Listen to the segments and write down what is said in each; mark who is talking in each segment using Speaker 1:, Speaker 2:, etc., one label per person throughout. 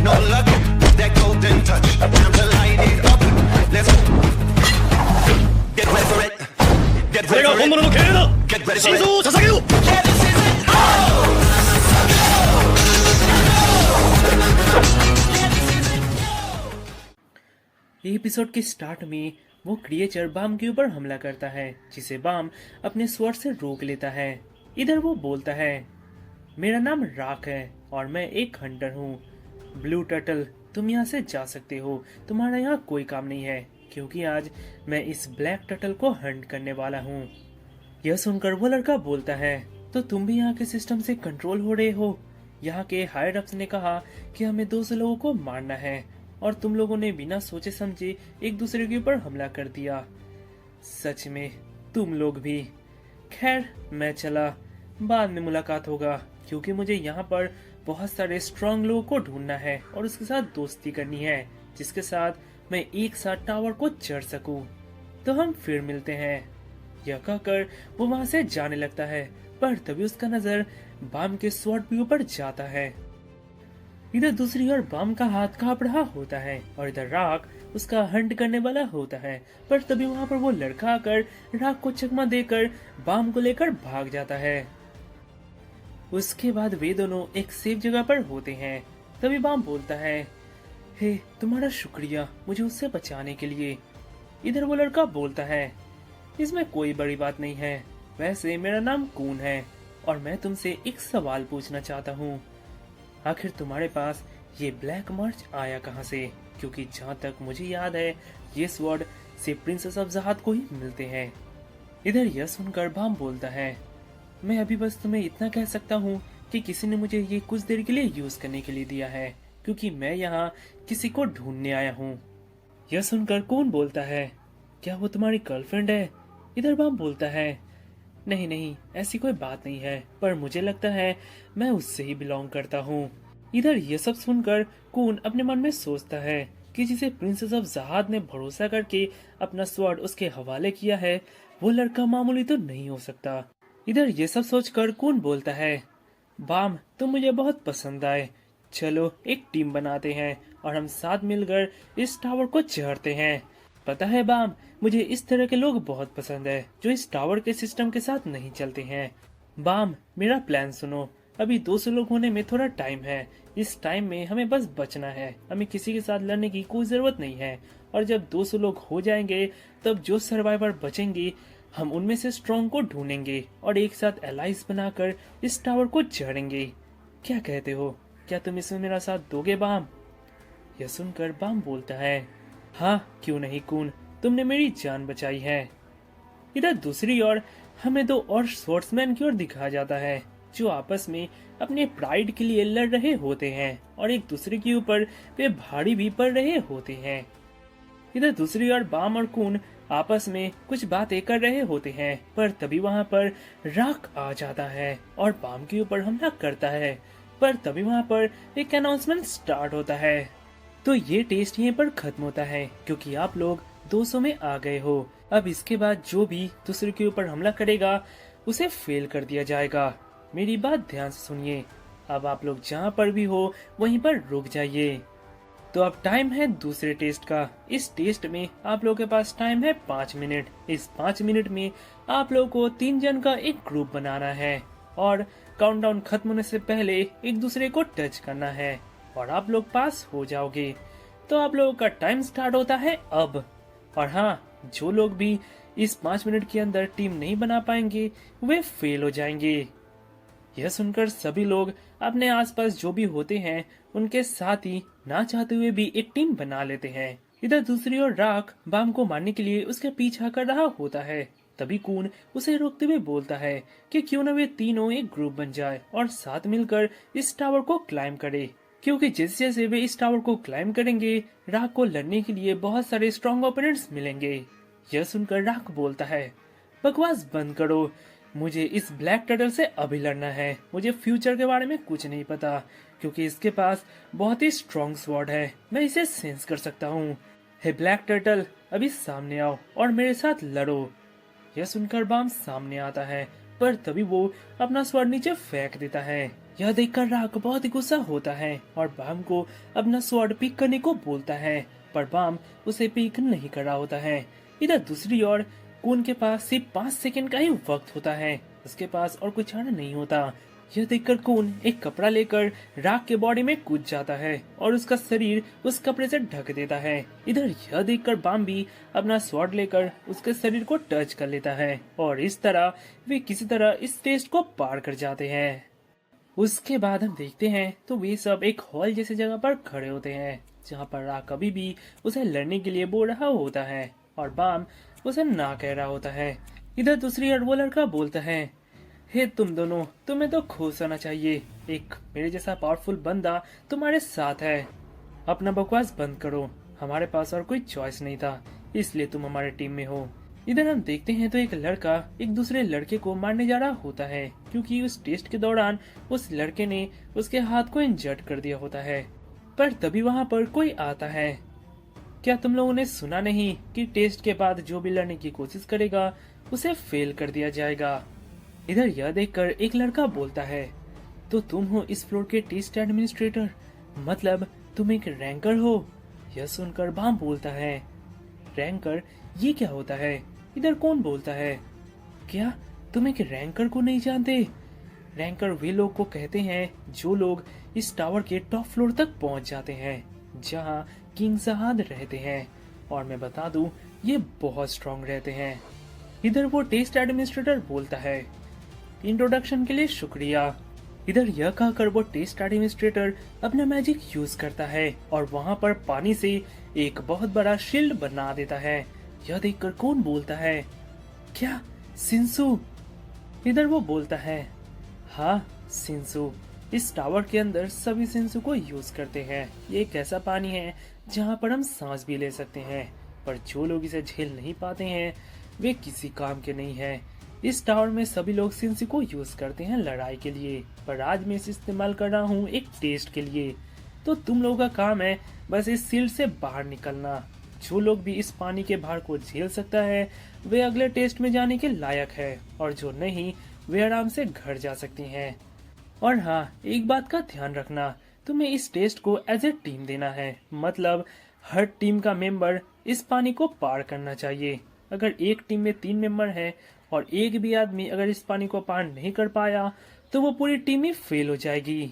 Speaker 1: No luck, that golden touch. Time to light it up. Let's go. Get ready for it. Get
Speaker 2: これ
Speaker 1: ready
Speaker 2: が
Speaker 1: for
Speaker 2: 本
Speaker 1: it.
Speaker 2: 物の経営だ。
Speaker 1: Get ready
Speaker 2: 心
Speaker 1: for
Speaker 2: 臓
Speaker 1: it.
Speaker 2: を捧げよう。
Speaker 1: Yeah, this is it. Oh!
Speaker 3: Episode के start में वो creature balm के ऊपर हमला करता है, जिसे balm अपने स्वॉर्ड से रोक लेता है। इधर वो बोलता है, मेरा नाम राक है और मैं एक हंटर हूँ। ब्लू टर्टल, तुम यहाँ से जा सकते हो, तुम्हारा यहाँ कोई काम नहीं है, क्योंकि आज मैं इस ब्लैक टर्टल को हंट करने वाला हूँ। यह सुनकर वो लड़का बोलता है, तो तुम भी यहाँ के सिस्टम से कंट्रोल हो रहे हो। यहाँ के हायर अप्स ने कहा कि हमें 200 लोगों को मारना है और तुम लोगों ने बिना सोचे समझे एक दूसरे के ऊपर हमला कर दिया। सच में तुम लोग भी। खैर मैं चला, बाद में मुलाकात होगा, क्योंकि मुझे यहाँ पर बहुत सारे स्ट्रॉन्ग लोगों को ढूंढना है और उसके साथ दोस्ती करनी है, जिसके साथ मैं एक साथ टावर को चढ़ सकूं। तो हम फिर मिलते हैं। यह कहकर वो वहां से जाने लगता है, पर तभी उसका नजर बाम के स्वॉर्ड के ऊपर जाता है। इधर दूसरी ओर बाम का हाथ कांप रहा होता है और इधर राक उसका हंट करने वाला होता है, पर तभी वहां पर वो लड़का आकर राक को चकमा देकर बाम को लेकर भाग जाता है। उसके बाद वे दोनों एक सेफ जगह पर होते हैं। तभी बाम बोलता है, हे तुम्हारा शुक्रिया मुझे उससे बचाने के लिए। इधर वो लड़का बोलता है, इसमें कोई बड़ी बात नहीं है, वैसे मेरा नाम कून है और मैं तुमसे एक सवाल पूछना चाहता हूँ। आखिर तुम्हारे पास ये ब्लैक मार्च आया कहाँ से? क्योंकि जहाँ तक मुझे याद है ये स्वॉर्ड से प्रिंसेस ऑफ जहाद को ही मिलते हैं। इधर यह सुनकर बाम बोलता है, मैं अभी बस तुम्हें इतना कह सकता हूँ कि किसी ने मुझे ये कुछ देर के लिए यूज करने के लिए दिया है, क्योंकि मैं यहाँ किसी को ढूंढने आया हूँ। यह सुनकर कौन बोलता है, क्या वो तुम्हारी गर्लफ्रेंड है? इधर बाम बोलता है, नहीं नहीं, ऐसी कोई बात नहीं है, पर मुझे लगता है मैं उससे ही बिलोंग करता हूँ। इधर ये सब सुनकर कून अपने मन में सोचता है कि जिसे प्रिंसेस ऑफ जहाद ने भरोसा करके अपना स्वॉर्ड उसके हवाले किया है, वो लड़का मामूली तो नहीं हो सकता। इधर ये सब सोचकर कून बोलता है, बाम तुम मुझे बहुत पसंद आए, चलो एक टीम बनाते हैं और हम साथ मिलकर इस टावर को चढ़ते हैं। पता है बाम, मुझे इस तरह के लोग बहुत पसंद है जो इस टावर के सिस्टम के साथ नहीं चलते हैं। बाम मेरा प्लान सुनो, अभी 200 लोग होने में थोड़ा टाइम है। इस टाइम में हमें बस बचना है, हमें किसी के साथ लड़ने की कोई जरूरत नहीं है। और जब 200 लोग हो जाएंगे तब जो सर्वाइवर बचेंगे हम उनमें से स्ट्रॉन्ग को ढूंढेंगे और एक साथ एलाइंस बनाकर इस टावर को चढ़ेंगे। क्या कहते हो, क्या तुम इसमें मेरा साथ दोगे बाम? यह सुनकर बाम बोलता है, हाँ क्यों नहीं कून, तुमने मेरी जान बचाई है। इधर दूसरी ओर हमें 2 और स्वॉर्ड्समैन की ओर दिखाया जाता है, जो आपस में अपने प्राइड के लिए लड़ रहे होते हैं और एक दूसरे के ऊपर वे भारी भी पड़ रहे होते हैं। इधर दूसरी ओर बाम और कून आपस में कुछ बातें कर रहे होते हैं, पर तभी वहाँ पर राक आ जाता है और बाम के ऊपर हमला करता है। पर तभी वहाँ पर एक अनाउंसमेंट स्टार्ट होता है। तो ये टेस्ट यहीं पर खत्म होता है, क्योंकि आप लोग 200 में आ गए हो। अब इसके बाद जो भी दूसरे के ऊपर हमला करेगा उसे फेल कर दिया जाएगा। मेरी बात ध्यान से सुनिए, अब आप लोग जहाँ पर भी हो वहीं पर रुक जाइए। तो अब टाइम है दूसरे टेस्ट का। इस टेस्ट में आप लोगों के पास टाइम है 5 मिनट। इस 5 मिनट में आप लोगों को 3 जन का एक ग्रुप बनाना है और काउंटडाउन खत्म होने से पहले एक दूसरे को टच करना है और आप लोग पास हो जाओगे। तो आप लोगों का टाइम स्टार्ट होता है अब। और हाँ, जो लोग भी इस 5 मिनट के अंदर टीम नहीं बना पाएंगे वे फेल हो जाएंगे। यह सुनकर सभी लोग अपने आसपास जो भी होते हैं उनके साथ ही ना चाहते हुए भी एक टीम बना लेते हैं। इधर दूसरी ओर राक बाम को मारने के लिए उसके पीछा कर रहा होता है। तभी कून उसे रोकते हुए बोलता है कि क्यों न वे तीनों एक ग्रुप बन जाए और साथ मिलकर इस टावर को क्लाइंब करे, क्योंकि जैसे जैसे वे इस टावर को क्लाइंब करेंगे राक को लड़ने के लिए बहुत सारे स्ट्रॉन्ग ओपोनेंट्स मिलेंगे। यह सुनकर राक बोलता है, बकवास बंद करो, मुझे इस ब्लैक टर्टल से अभी लड़ना है। मुझे फ्यूचर के बारे में कुछ नहीं पता, क्योंकि इसके पास बहुत ही स्ट्रॉन्ग स्वॉर्ड है, मैं इसे सेंस कर सकता हूँ। हे ब्लैक टर्टल, अभी सामने आओ और मेरे साथ लड़ो। यह सुनकर बाम सामने आता है पर तभी वो अपना स्वॉर्ड नीचे फेंक देता है। यह देखकर राक बहुत ही गुस्सा होता है और बाम को अपना स्वॉर्ड पिक करने को बोलता है, पर बाम उसे पिक नहीं कर रहा होता है। इधर दूसरी ओर कून के पास सिर्फ 5 सेकंड का ही वक्त होता है, उसके पास और कुछ चारा नहीं होता। यह देखकर कून एक कपड़ा लेकर राक के बॉडी में कूद जाता है और उसका शरीर उस कपड़े से ढक देता है। इधर यह देखकर बाम भी अपना स्वॉर्ड लेकर उसके शरीर को टच कर लेता है और इस तरह वे किसी तरह इस टेस्ट को पार कर जाते हैं। उसके बाद हम देखते हैं तो वे सब एक हॉल जैसी जगह पर खड़े होते हैं, जहाँ पर राक अभी भी उसे लड़ने के लिए बोल रहा होता है और बाम उसे ना कह रहा होता है। इधर दूसरी ओर वो लड़का बोलता है, हे तुम दोनों, तुम्हें तो खुश होना चाहिए, एक मेरे जैसा पावरफुल बंदा तुम्हारे साथ है। अपना बकवास बंद करो, हमारे पास और कोई चॉइस नहीं था, इसलिए तुम हमारे टीम में हो। इधर हम देखते हैं तो एक लड़का एक दूसरे लड़के को मारने जा रहा होता है, क्योंकि उस टेस्ट के दौरान उस लड़के ने उसके हाथ को इंजर्ड कर दिया होता है। पर तभी वहाँ पर कोई आता है। क्या तुम लोगों ने सुना नहीं कि टेस्ट के बाद जो भी लड़ने की कोशिश करेगा उसे फेल कर दिया जाएगा। इधर यह देखकर एक लड़का बोलता है, तो तुम हो इस फ्लोर के टेस्ट एडमिनिस्ट्रेटर, मतलब तुम एक रैंकर हो। यह सुनकर बाम बोलता है, रैंकर, ये क्या होता है? इधर कौन बोलता है, क्या तुम एक रैंकर को नहीं जानते? रैंकर वे लोग को कहते हैं जो लोग इस टावर के टॉप फ्लोर तक पहुंच जाते हैं, जहां किंग जहाद रहते हैं, और मैं बता दूं ये बहुत स्ट्रांग रहते हैं। इधर वो टेस्ट एडमिनिस्ट्रेटर बोलता है, इंट्रोडक्शन के लिए शुक्रिया। इधर यह कहकर वो टेस्ट एडमिनिस्ट्रेटर अपना मैजिक यूज करता है और वहाँ पर पानी से एक बहुत बड़ा शील्ड बना देता है। यह देखकर कौन बोलता है, क्या सिंसु? इधर वो बोलता है, हाँ सिंसु, इस टावर के अंदर सभी सिंसु को यूज करते हैं। ये एक ऐसा पानी है जहाँ पर हम सांस भी ले सकते हैं, पर जो लोग इसे झेल नहीं पाते हैं वे किसी काम के नहीं हैं। इस टावर में सभी लोग सिंसु को यूज करते हैं लड़ाई के लिए, पर आज मैं इसे इस्तेमाल कर रहा हूँ एक टेस्ट के लिए। तो तुम लोगों का काम है बस इस शील्ड से बाहर निकलना। जो लोग भी इस पानी के भार को झेल सकता है वे अगले टेस्ट में जाने के लायक है, और जो नहीं वे आराम से घर जा सकती हैं। और हाँ, एक बात का ध्यान रखना, तुम्हें इस टेस्ट को एज ए टीम देना है, मतलब हर टीम का मेंबर इस पानी को पार करना चाहिए। अगर एक टीम में 3 मेंबर हैं और एक भी आदमी अगर इस पानी को पार नहीं कर पाया तो वो पूरी टीम ही फेल हो जाएगी।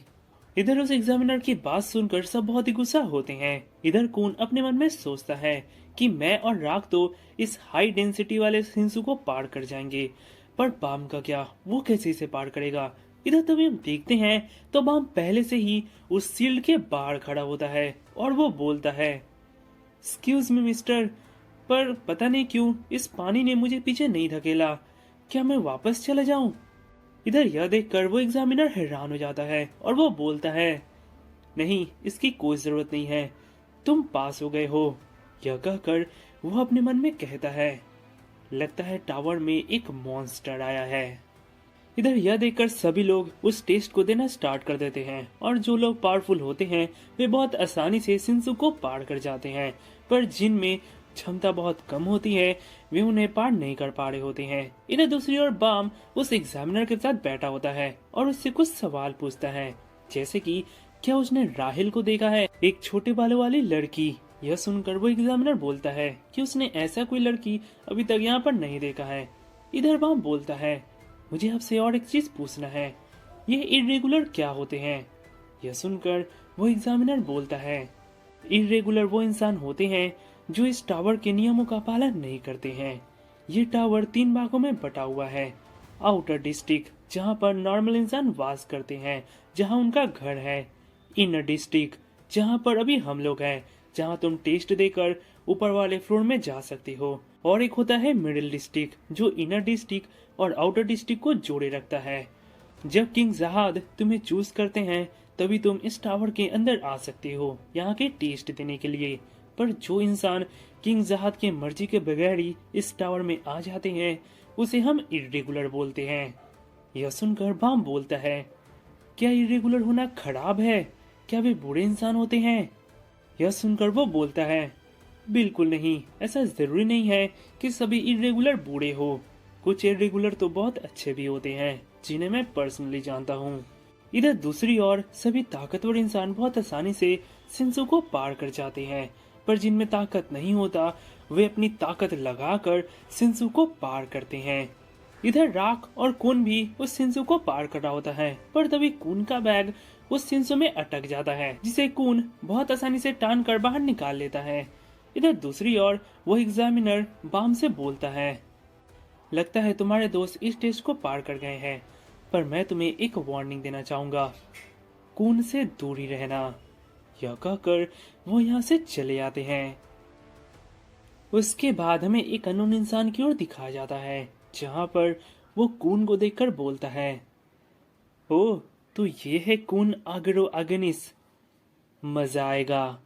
Speaker 3: इधर उस एग्जामिनर की बात सुनकर सब बहुत ही गुस्सा होते हैं। इधर कून अपने मन में सोचता है कि मैं और राग तो इस हाई डेंसिटी वाले सिंसु को पार कर जाएंगे, पर बाम का क्या, वो कैसे इसे पार करेगा? इधर तभी हम देखते हैं तो बाम पहले से ही उस शील्ड के बाहर खड़ा होता है और वो बोलता है, एक्सक्यूज मी मिस्टर, पर पता नहीं क्यों इस पानी ने मुझे पीछे नहीं धकेला, क्या मैं वापस चला जाऊं? इधर यह देखकर वो एग्जामिनर हैरान हो जाता है और वो बोलता है, नहीं, इसकी कोई जरूरत नहीं है, तुम पास हो गए हो। यह कहकर वो अपने मन में कहता है, लगता है टावर में एक मॉन्स्टर आया है। इधर यह देखकर सभी लोग उस टेस्ट को देना स्टार्ट कर देते हैं और जो लोग पावरफुल होते हैं वे बहुत आसानी से सिंसु को पार कर जाते हैं, पर जिनमें क्षमता बहुत कम होती है वे उन्हें पार नहीं कर पा रहे होते हैं। इधर दूसरी ओर बाम उस एग्जामिनर के साथ बैठा होता है और उससे कुछ सवाल पूछता है, जैसे कि क्या उसने राहिल को देखा है, एक छोटे बालों वाली लड़की। यह सुनकर वो एग्जामिनर बोलता है कि उसने ऐसा कोई लड़की अभी तक यहाँ पर नहीं देखा है। इधर बाम बोलता है, मुझे आपसे और एक चीज पूछना है, ये इरेगुलर क्या होते हैं? यह सुनकर वो एग्जामिनर बोलता है, इरेगुलर वो इंसान होते हैं जो इस टावर के नियमों का पालन नहीं करते हैं। ये टावर 3 भागों में बटा हुआ है। आउटर डिस्ट्रिक्ट, जहाँ पर नॉर्मल इंसान वास करते हैं, जहाँ उनका घर है। इनर डिस्ट्रिक्ट, जहाँ पर अभी हम लोग हैं, जहाँ तुम टेस्ट देकर ऊपर वाले फ्लोर में जा सकते हो। और एक होता है मिडिल डिस्ट्रिक्ट, जो इनर डिस्ट्रिक्ट और आउटर डिस्ट्रिक्ट को जोड़े रखता है। जब किंग जहाद तुम्हें चूज करते हैं तभी तुम इस टावर के अंदर आ सकते हो यहाँ के टेस्ट देने के लिए, पर जो इंसान किंग जहाद के मर्जी के बगैर ही इस टावर में आ जाते हैं उसे हम इरेगुलर बोलते हैं। यह सुनकर बाम बोलता है, क्या इरेगुलर होना खराब है? क्या वे बुरे इंसान होते हैं? यह सुनकर वो बोलता है, बिल्कुल नहीं, ऐसा जरूरी नहीं है कि सभी इरेगुलर बुरे हो। कुछ इरेगुलर तो बहुत अच्छे भी होते हैं, जिन्हें मैं पर्सनली जानता हूँ। इधर दूसरी ओर सभी ताकतवर इंसान बहुत आसानी से सिंसू को पार कर जाते हैं, पर जिनमें ताकत नहीं होता वे अपनी ताकत लगाकर सिंसू को पार करते हैं। इधर राख और कून भी उस सिंसू को पार कर रहा होता है, पर तभी कून का बैग उस सिंसू में अटक जाता है, जिसे कून बहुत आसानी से टान कर बाहर निकाल लेता है। इधर दूसरी ओर वो एग्जामिनर बाम से बोलता है, लगता है तुम्हारे दोस्त इस टेस्ट को पार कर गए हैं, पर मैं तुम्हें एक वार्निंग देना चाहूंगा, कून से दूरी रहना। यह कहकर वो यहाँ से चले आते हैं। उसके बाद हमें एक अननोन इंसान की ओर दिखाया जाता है, जहाँ पर वो कून को देखकर बोलता है, ओ तो ये है कून आगरो आगनिस, मजा आएगा।